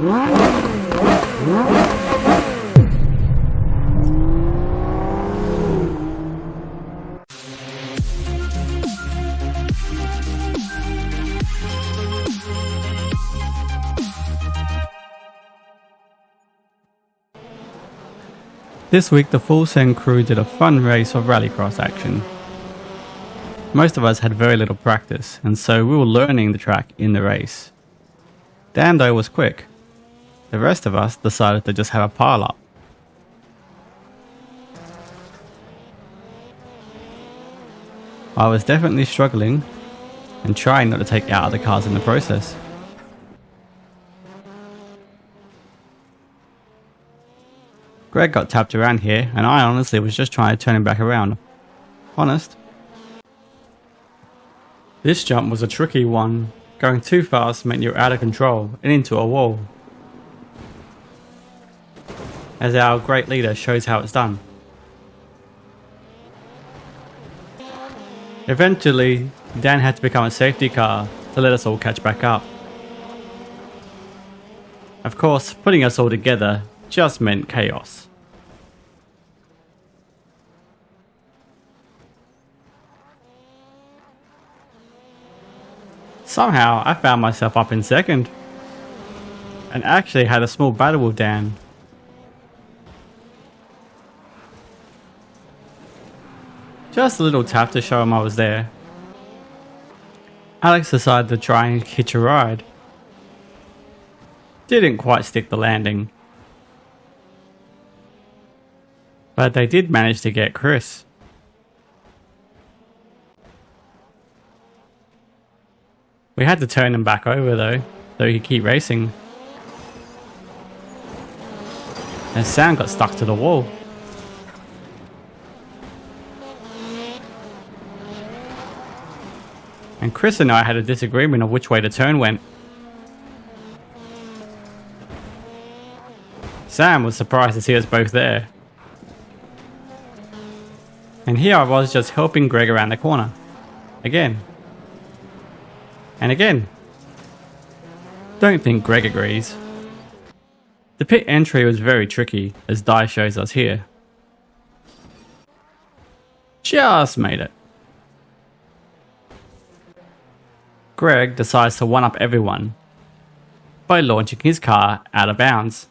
This week the full Send crew did a fun race of Rallycross action. Most of us had very little practice, and so we were learning the track in the race. Dan though was quick. The rest of us decided to just have a pile up. I was definitely struggling and trying not to take out other cars in the process. Greg got tapped around here, and I honestly was just trying to turn him back around. Honest. This jump was a tricky one. Going too fast meant you were out of control and into a wall. As our great leader shows how it's done. Eventually, Dan had to become a safety car to let us all catch back up. Of course, putting us all together just meant chaos. Somehow, I found myself up in second, and actually had a small battle with Dan. Just a little tap to show him I was there. Alex decided to try and hitch a ride. Didn't quite stick the landing. But they did manage to get Chris. We had to turn him back over though, so he could keep racing. And Sam got stuck to the wall. And Chris and I had a disagreement of which way the turn went. Sam was surprised to see us both there. And here I was just helping Greg around the corner. Again. And again. Don't think Greg agrees. The pit entry was very tricky, as Di shows us here. Just made it. Greg decides to one-up everyone by launching his car out of bounds.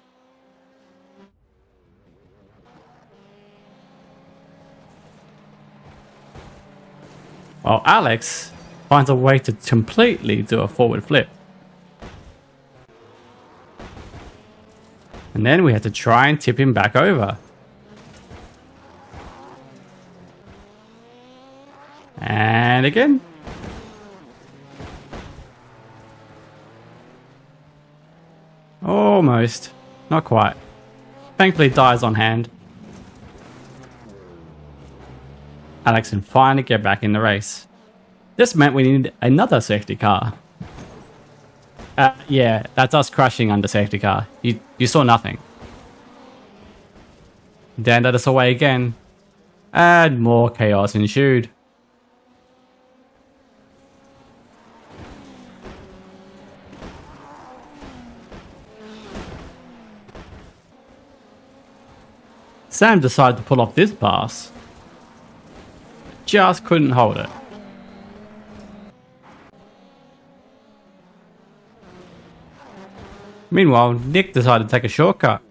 While Alex finds a way to completely do a forward flip. And then we had to try and tip him back over. And again. Almost. Not quite. Thankfully Di's on hand. Alex can finally get back in the race. This meant we needed another safety car. Yeah, that's us crashing under safety car. You saw nothing. Dan led us away again. And more chaos ensued. Sam decided to pull off this pass. Just couldn't hold it. Meanwhile, Nick decided to take a shortcut.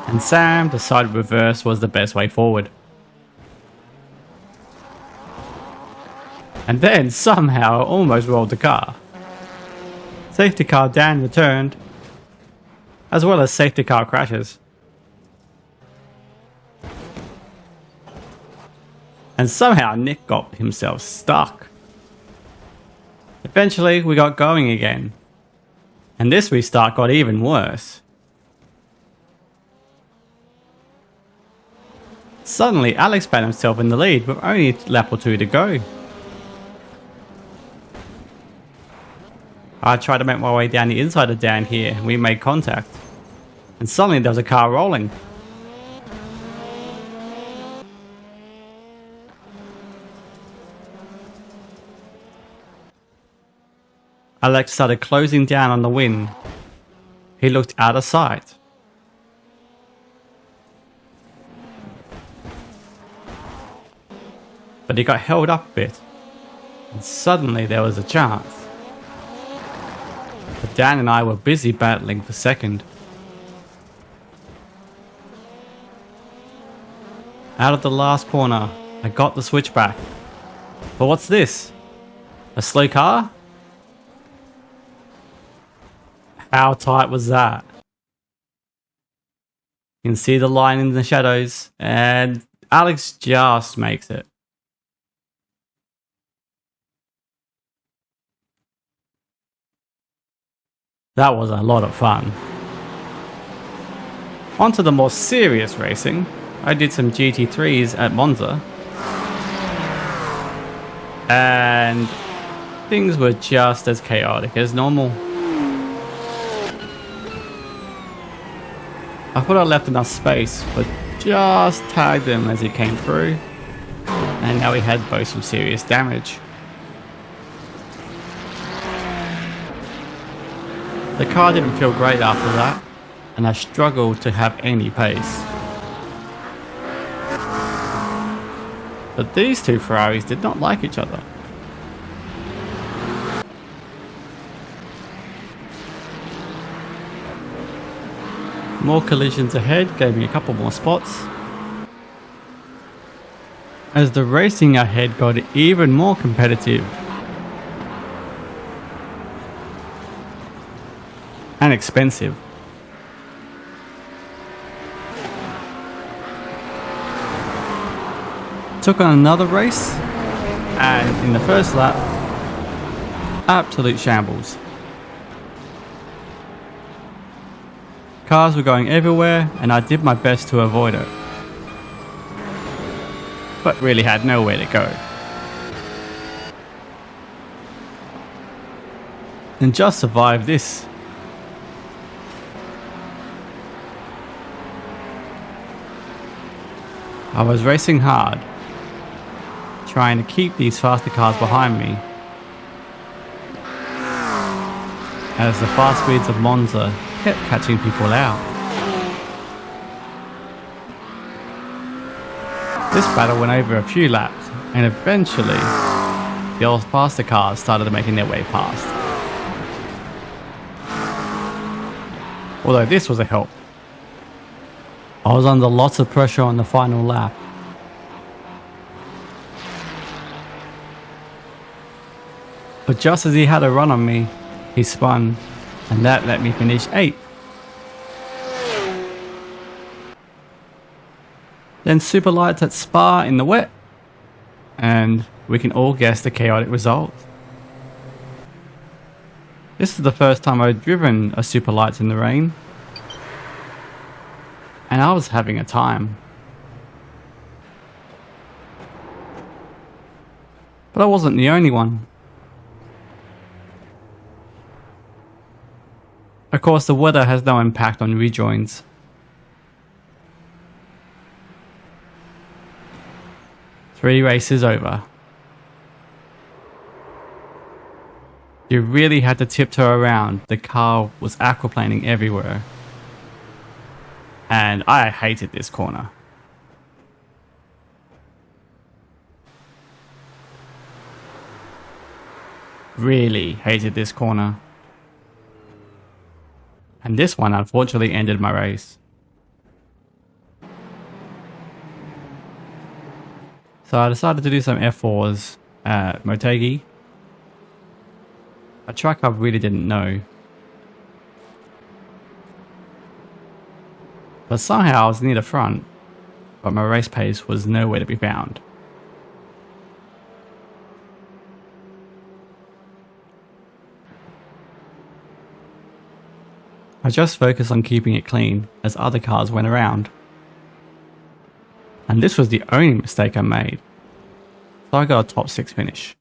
And Sam decided reverse was the best way forward. And then somehow almost rolled the car. Safety car Dan returned, as well as safety car crashes. And somehow Nick got himself stuck. Eventually we got going again. And this restart got even worse. Suddenly Alex found himself in the lead with only a lap or two to go. I tried to make my way down the inside of Dan here and we made contact. And suddenly there was a car rolling. Alex started closing down on the win. He looked out of sight. But he got held up a bit. And suddenly there was a chance. But Dan and I were busy battling for second. Out of the last corner, I got the switchback. But what's this? A slow car? How tight was that? You can see the line in the shadows, and Alex just makes it. That was a lot of fun. On to the more serious racing. I did some GT3s at Monza. And things were just as chaotic as normal. I thought I left enough space, but just tagged him as he came through. And now he had both some serious damage. The car didn't feel great after that, and I struggled to have any pace. But these two Ferraris did not like each other. More collisions ahead gave me a couple more spots. As the racing ahead got even more competitive and expensive. Took on another race, and in the first lap, absolute shambles. Cars were going everywhere, and I did my best to avoid it, but really had nowhere to go. And just survived this. I was racing hard, trying to keep these faster cars behind me, as the fast speeds of Monza kept catching people out. This battle went over a few laps, and eventually the old faster cars started making their way past. Although this was a help. I was under lots of pressure on the final lap. But just as he had a run on me, he spun, and that let me finish 8th. Then super lights at Spa in the wet, and we can all guess the chaotic result. This is the first time I'd driven a super lights in the rain, and I was having a time. But I wasn't the only one. Of course, the weather has no impact on rejoins. Three races over. You really had to tiptoe around. The car was aquaplaning everywhere. And I hated this corner. Really hated this corner. And this one unfortunately ended my race. So I decided to do some F4s at Motegi, a track I really didn't know. But somehow I was near the front, but my race pace was nowhere to be found. I just focused on keeping it clean as other cars went around. And this was the only mistake I made. So I got a top 6 finish.